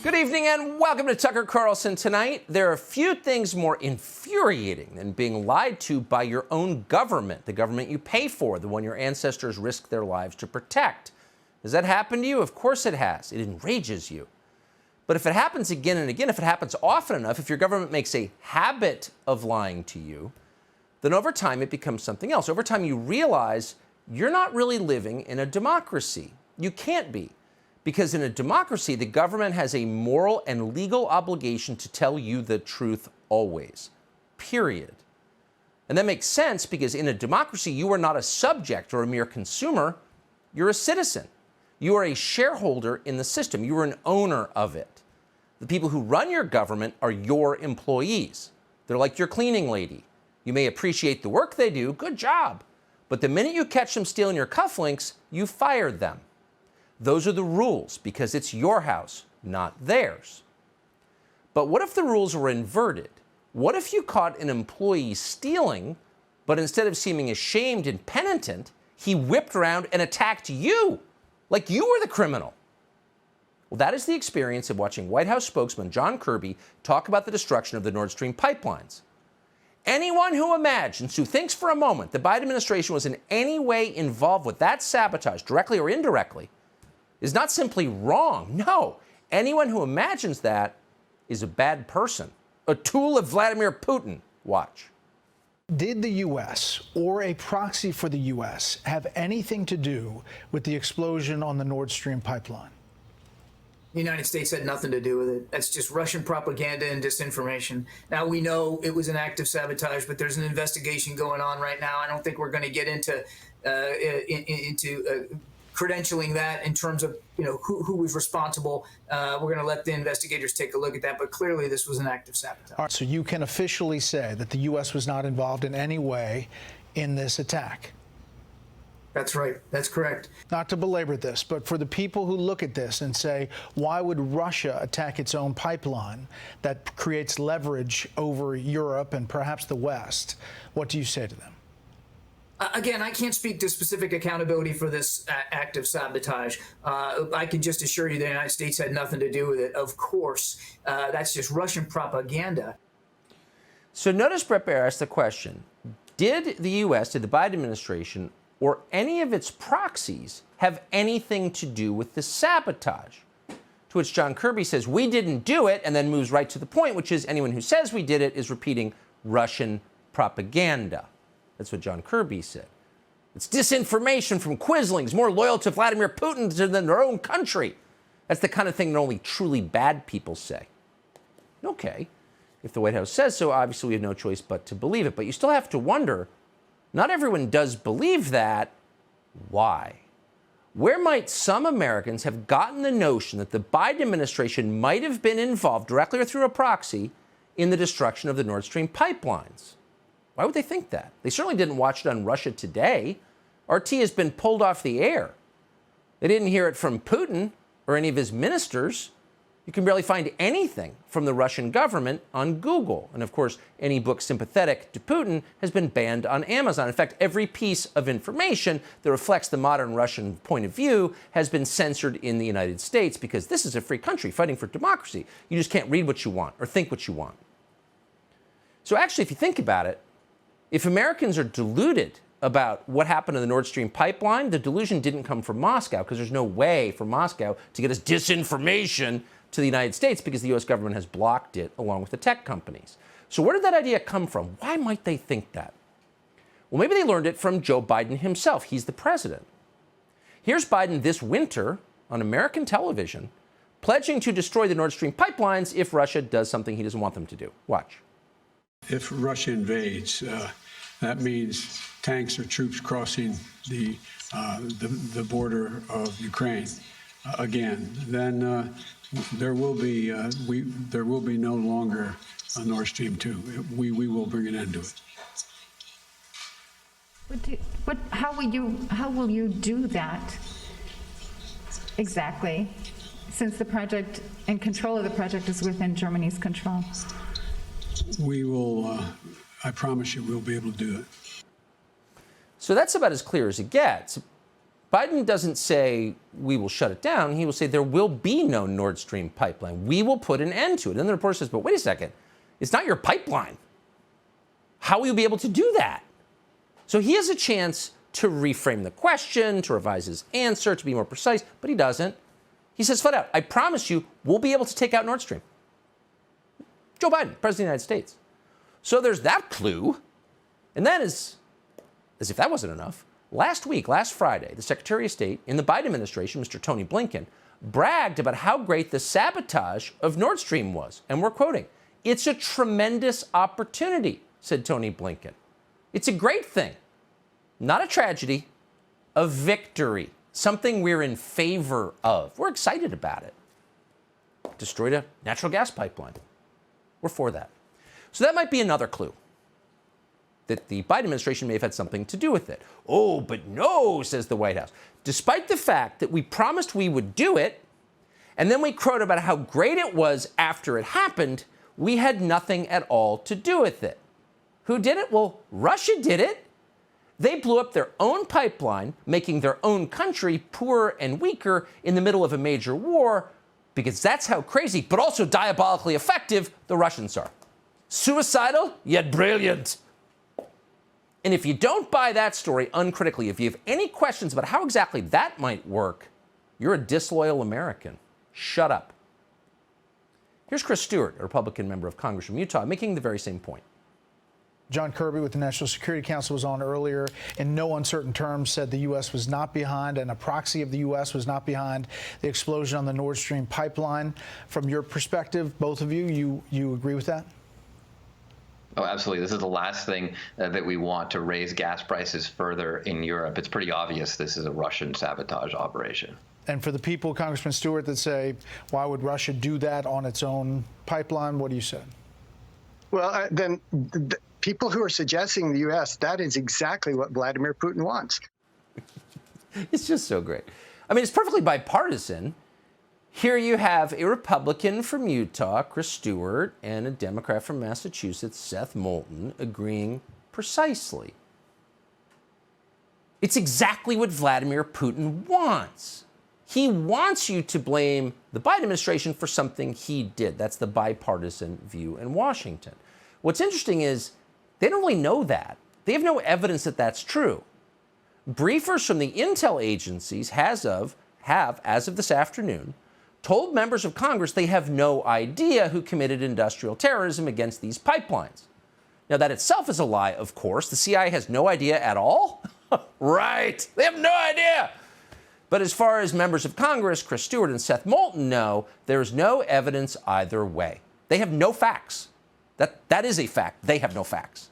Good evening and welcome to Tucker Carlson Tonight. There are few things more infuriating than being lied to by your own government, the government you pay for, the one your ancestors risked their lives to protect. Has that happened to you? Of course it has. It enrages you. But if it happens again and again, if it happens often enough, if your government makes a habit of lying to you, then over time it becomes something else. Over time you realize you're not really living in a democracy. You can't be. Because in a democracy, the government has a moral and legal obligation to tell you the truth always, period. And that makes sense because in a democracy, you are not a subject or a mere consumer. You're a citizen. You are a shareholder in the system. You are an owner of it. The people who run your government are your employees. They're like your cleaning lady. You may appreciate the work they do. Good job. But the minute you catch them stealing your cufflinks, you fire them. Those are the rules because it's your house, not theirs. But what if the rules were inverted? What if you caught an employee stealing, but instead of seeming ashamed and penitent, he whipped around and attacked you, like you were the criminal? Well, that is the experience of watching White House spokesman John Kirby talk about the destruction of the Nord Stream pipelines. Anyone who imagines, who thinks for a moment the Biden administration was in any way involved with that sabotage, directly or indirectly, is not simply wrong. No, anyone who imagines that is a bad person, a tool of Vladimir Putin. Watch. Did the U.S. or a proxy for the U.S. have anything to do with the explosion on the Nord Stream pipeline? The United States had nothing to do with it. That's just Russian propaganda and disinformation. Now, we know it was an act of sabotage, but there's an investigation going on right now. I don't think we're going to get into credentialing that in terms of who was responsible. We're going to let the investigators take a look at that, but clearly this was an act of sabotage. All right, so you can officially say that the U.S. was not involved in any way in this attack. That's right. That's correct. Not to belabor this, but for the people who look at this and say, why would Russia attack its own pipeline that creates leverage over Europe and perhaps the West, what do you say to them? Again, I can't speak to specific accountability for this act of sabotage. I can just assure you the United States had nothing to do with it. Of course, that's just Russian propaganda. So notice Brett Baer asked the question, did the U.S., did the Biden administration, or any of its proxies have anything to do with the sabotage? To which John Kirby says, we didn't do it, and then moves right to the point, which is anyone who says we did it is repeating Russian propaganda. That's what John Kirby said. It's disinformation from quislings, more loyal to Vladimir Putin than their own country. That's the kind of thing that only truly bad people say. Okay, if the White House says so, obviously we have no choice but to believe it. But you still have to wonder, not everyone does believe that. Why? Where might some Americans have gotten the notion that the Biden administration might have been involved, directly or through a proxy, in the destruction of the Nord Stream pipelines? Why would they think that? They certainly didn't watch it on Russia Today. RT has been pulled off the air. They didn't hear it from Putin or any of his ministers. You can barely find anything from the Russian government on Google. And of course, any book sympathetic to Putin has been banned on Amazon. In fact, every piece of information that reflects the modern Russian point of view has been censored in the United States because this is a free country fighting for democracy. You just can't read what you want or think what you want. So actually, if you think about it, if Americans are deluded about what happened to the Nord Stream pipeline, the delusion didn't come from Moscow because there's no way for Moscow to get us disinformation to the United States because the U.S. government has blocked it along with the tech companies. So where did that idea come from? Why might they think that? Well, maybe they learned it from Joe Biden himself. He's the president. Here's Biden this winter on American television pledging to destroy the Nord Stream pipelines if Russia does something he doesn't want them to do. Watch. If Russia invades, that means tanks or troops crossing the border of Ukraine again. Then there will be no longer a Nord Stream 2. We will bring an end to it. How will you do that exactly? Since the project and control of the project is within Germany's control. We will, I promise you, we'll be able to do it. So that's about as clear as it gets. Biden doesn't say we will shut it down. He will say there will be no Nord Stream pipeline. We will put an end to it. And the reporter says, but wait a second, it's not your pipeline. How will you be able to do that? So he has a chance to reframe the question, to revise his answer, to be more precise, but he doesn't. He says flat out, I promise you, we'll be able to take out Nord Stream. Joe Biden, President of the United States. So there's that clue. And then, as if that wasn't enough, last Friday, the Secretary of State in the Biden administration, Mr. Tony Blinken, bragged about how great the sabotage of Nord Stream was. And we're quoting, it's a tremendous opportunity, said Tony Blinken. It's a great thing, not a tragedy, a victory, something we're in favor of. We're excited about it. Destroyed a natural gas pipeline. We're for that. So that might be another clue that the Biden administration may have had something to do with it. Oh, but no, says the White House. Despite the fact that we promised we would do it, and then we crowed about how great it was after it happened, we had nothing at all to do with it. Who did it? Well, Russia did it. They blew up their own pipeline, making their own country poorer and weaker in the middle of a major war, because that's how crazy, but also diabolically effective, the Russians are. Suicidal, yet brilliant. And if you don't buy that story uncritically, if you have any questions about how exactly that might work, you're a disloyal American. Shut up. Here's Chris Stewart, a Republican member of Congress from Utah, making the very same point. John Kirby with the National Security Council was on earlier, in no uncertain terms said the U.S. was not behind, and a proxy of the U.S. was not behind the explosion on the Nord Stream pipeline. From your perspective, both of you agree with that? Oh, absolutely. This is the last thing that we want to raise gas prices further in Europe. It's pretty obvious this is a Russian sabotage operation. And for the people, Congressman Stewart, that say, why would Russia do that on its own pipeline, what do you say? Well, then people who are suggesting the U.S., that is exactly what Vladimir Putin wants. It's just so great. I mean, it's perfectly bipartisan. Here you have a Republican from Utah, Chris Stewart, and a Democrat from Massachusetts, Seth Moulton, agreeing precisely. It's exactly what Vladimir Putin wants. He wants you to blame the Biden administration for something he did. That's the bipartisan view in Washington. What's interesting is they don't really know that. They have no evidence that that's true. Briefers from the intel agencies have, as of this afternoon, told members of Congress they have no idea who committed industrial terrorism against these pipelines. Now, that itself is a lie, of course. The CIA has no idea at all? Right. They have no idea. But as far as members of Congress, Chris Stewart and Seth Moulton know, there's no evidence either way. They have no facts. That is a fact. They have no facts.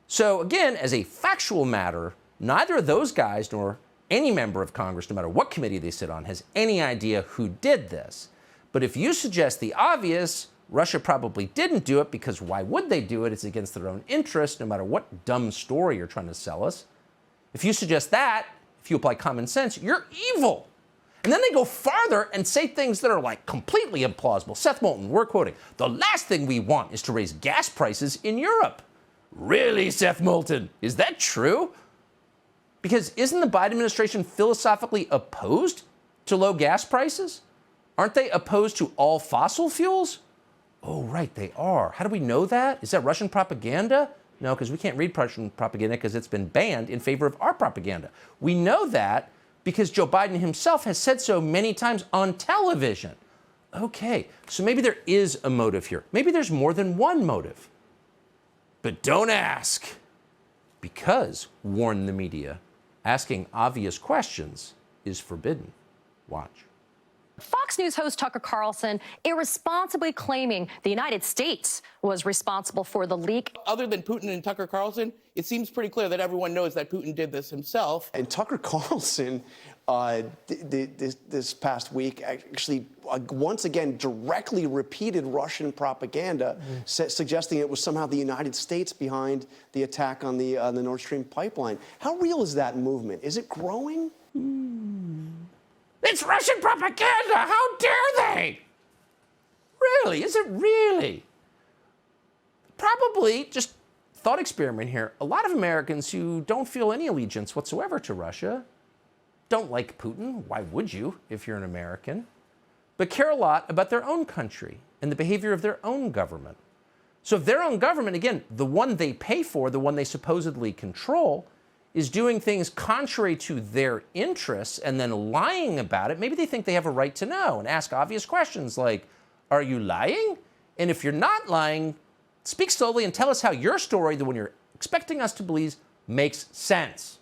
So again, as a factual matter, neither of those guys nor any member of Congress, no matter what committee they sit on, has any idea who did this. But if you suggest the obvious, Russia probably didn't do it, because why would they do it? It's against their own interest, no matter what dumb story you're trying to sell us. If you suggest that, if you apply common sense, you're evil. And then they go farther and say things that are like completely implausible. Seth Moulton, we're quoting, the last thing we want is to raise gas prices in Europe. Really, Seth Moulton? Is that true? Because isn't the Biden administration philosophically opposed to low gas prices? Aren't they opposed to all fossil fuels? Oh, right, they are. How do we know that? Is that Russian propaganda? No, because we can't read Russian propaganda because it's been banned in favor of our propaganda. We know that because Joe Biden himself has said so many times on television. Okay, so maybe there is a motive here. Maybe there's more than one motive. But don't ask, because, warn the media, asking obvious questions is forbidden. Watch. Fox News host Tucker Carlson irresponsibly claiming the United States was responsible for the leak. Other than Putin and Tucker Carlson, it seems pretty clear that everyone knows that Putin did this himself. And Tucker Carlson, this past week, actually once again directly repeated Russian propaganda, suggesting it was somehow the United States behind the attack on the Nord Stream pipeline. How real is that movement? Is it growing? It's Russian propaganda! How dare they? Really? Is it really? Probably, just thought experiment here, a lot of Americans who don't feel any allegiance whatsoever to Russia don't like Putin. Why would you if you're an American? But care a lot about their own country and the behavior of their own government. So if their own government, again, the one they pay for, the one they supposedly control, is doing things contrary to their interests and then lying about it, maybe they think they have a right to know and ask obvious questions like, are you lying? And if you're not lying, speak slowly and tell us how your story, the one you're expecting us to believe, makes sense.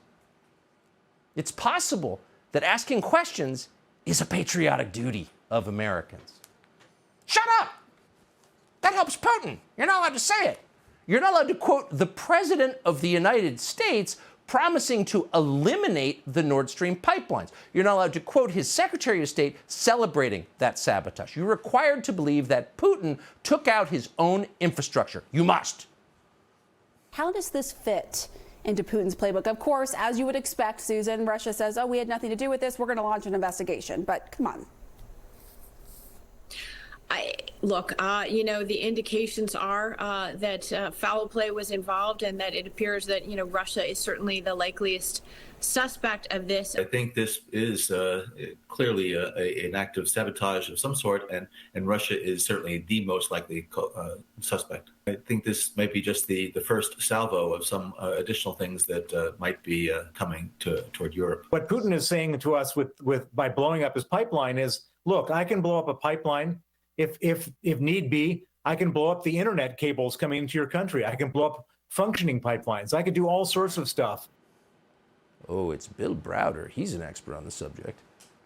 It's possible that asking questions is a patriotic duty of Americans. Shut up! That helps Putin. You're not allowed to say it. You're not allowed to quote the President of the United States promising to eliminate the Nord Stream pipelines. You're not allowed to quote his Secretary of State celebrating that sabotage. You're required to believe that Putin took out his own infrastructure. You must. How does this fit into Putin's playbook? Of course, as you would expect, Susan, Russia says, oh, we had nothing to do with this. We're going to launch an investigation. But come on. Look, the indications are that foul play was involved and that it appears that, Russia is certainly the likeliest suspect of this. I think this is clearly an act of sabotage of some sort, and Russia is certainly the most likely suspect. I think this might be just the first salvo of some additional things that might be coming toward Europe. What Putin is saying to us by blowing up his pipeline is, look, I can blow up a pipeline. If need be, I can blow up the internet cables coming into your country. I can blow up functioning pipelines. I can do all sorts of stuff. Oh, it's Bill Browder. He's an expert on the subject.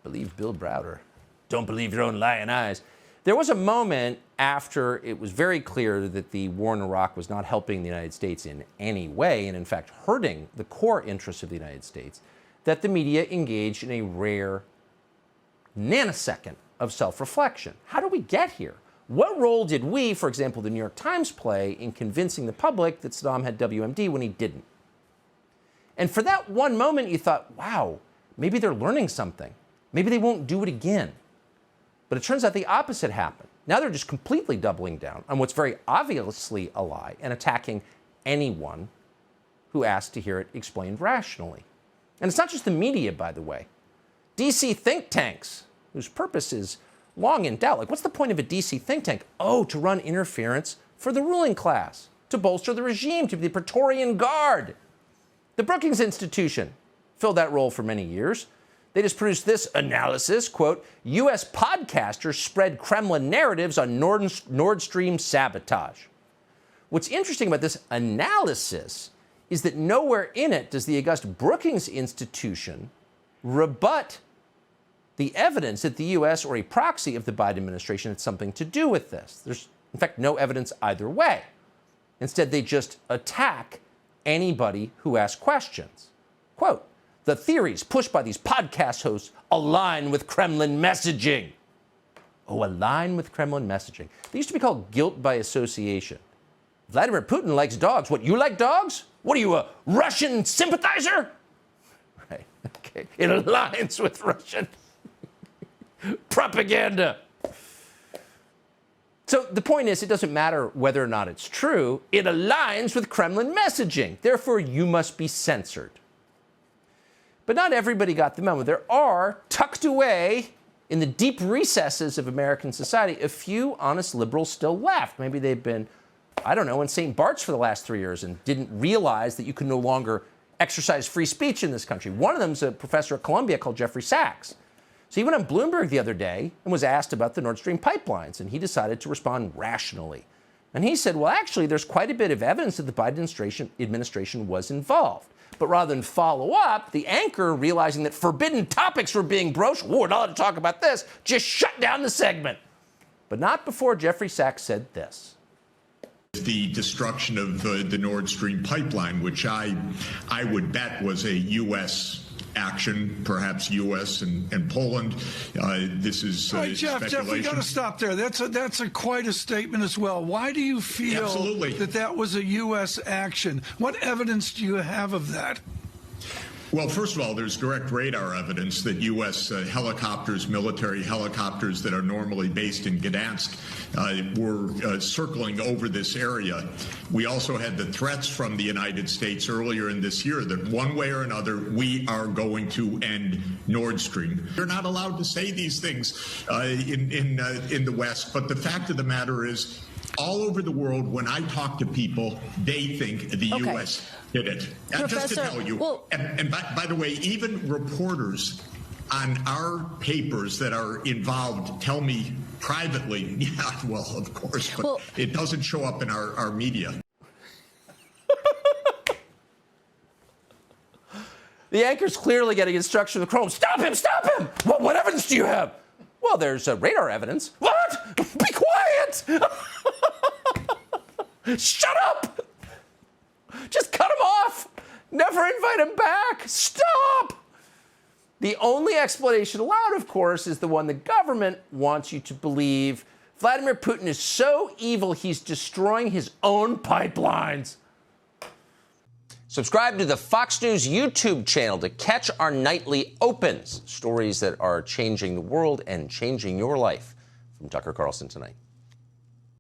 Believe Bill Browder. Don't believe your own lying eyes. There was a moment after it was very clear that the war in Iraq was not helping the United States in any way, and in fact hurting the core interests of the United States, that the media engaged in a rare nanosecond of self-reflection. How do we get here? What role did we, for example, the New York Times, play in convincing the public that Saddam had WMD when he didn't? And for that one moment, you thought, wow, maybe they're learning something. Maybe they won't do it again. But it turns out the opposite happened. Now they're just completely doubling down on what's very obviously a lie and attacking anyone who asks to hear it explained rationally. And it's not just the media, by the way. DC think tanks, whose purpose is long in doubt. Like, what's the point of a DC think tank? Oh, to run interference for the ruling class, to bolster the regime, to be the Praetorian Guard. The Brookings Institution filled that role for many years. They just produced this analysis, quote, U.S. podcasters spread Kremlin narratives on Nord Stream sabotage. What's interesting about this analysis is that nowhere in it does the august Brookings Institution rebut the evidence that the U.S. or a proxy of the Biden administration had something to do with this. There's, in fact, no evidence either way. Instead, they just attack anybody who asks questions. Quote, the theories pushed by these podcast hosts align with Kremlin messaging. Oh, align with Kremlin messaging. They used to be called guilt by association. Vladimir Putin likes dogs. What, you like dogs? What are you, a Russian sympathizer? Right, okay. It aligns with Russian propaganda. So the point is, it doesn't matter whether or not it's true. It aligns with Kremlin messaging. Therefore, you must be censored. But not everybody got the memo. There are, tucked away in the deep recesses of American society, a few honest liberals still left. Maybe they've been, I don't know, in St. Bart's for the last 3 years and didn't realize that you can no longer exercise free speech in this country. One of them is a professor at Columbia called Jeffrey Sachs. So he went on Bloomberg the other day and was asked about the Nord Stream pipelines, and he decided to respond rationally. And he said, well, actually, there's quite a bit of evidence that the Biden administration was involved. But rather than follow up, the anchor, realizing that forbidden topics were being broached, we're not allowed to talk about this, just shut down the segment. But not before Jeffrey Sachs said this. The destruction of the Nord Stream pipeline, which I would bet was a U.S. action, perhaps U.S. and Poland. This is right, Jeff, we got to stop there. That's quite a statement as well. Why do you feel Absolutely. that was a U.S. action? What evidence do you have of that? Well, first of all, there's direct radar evidence that U.S. helicopters, military helicopters that are normally based in Gdansk, were circling over this area. We also had the threats from the United States earlier in this year that one way or another, we are going to end Nord Stream. You're not allowed to say these things in the West, but the fact of the matter is, all over the world, when I talk to people, they think the U.S. did it. Just to tell you, and by the way, even reporters on our papers that are involved tell me privately, yeah, well, of course, but it doesn't show up in our media. The anchor's clearly getting instruction from the Chrome. Stop him! Stop him! What evidence do you have? Well, there's radar evidence. What? Be quiet! Shut up! Just cut him off! Never invite him back! Stop! The only explanation allowed, of course, is the one the government wants you to believe. Vladimir Putin is so evil, he's destroying his own pipelines. Subscribe to the Fox News YouTube channel to catch our nightly opens, stories that are changing the world and changing your life. From Tucker Carlson Tonight.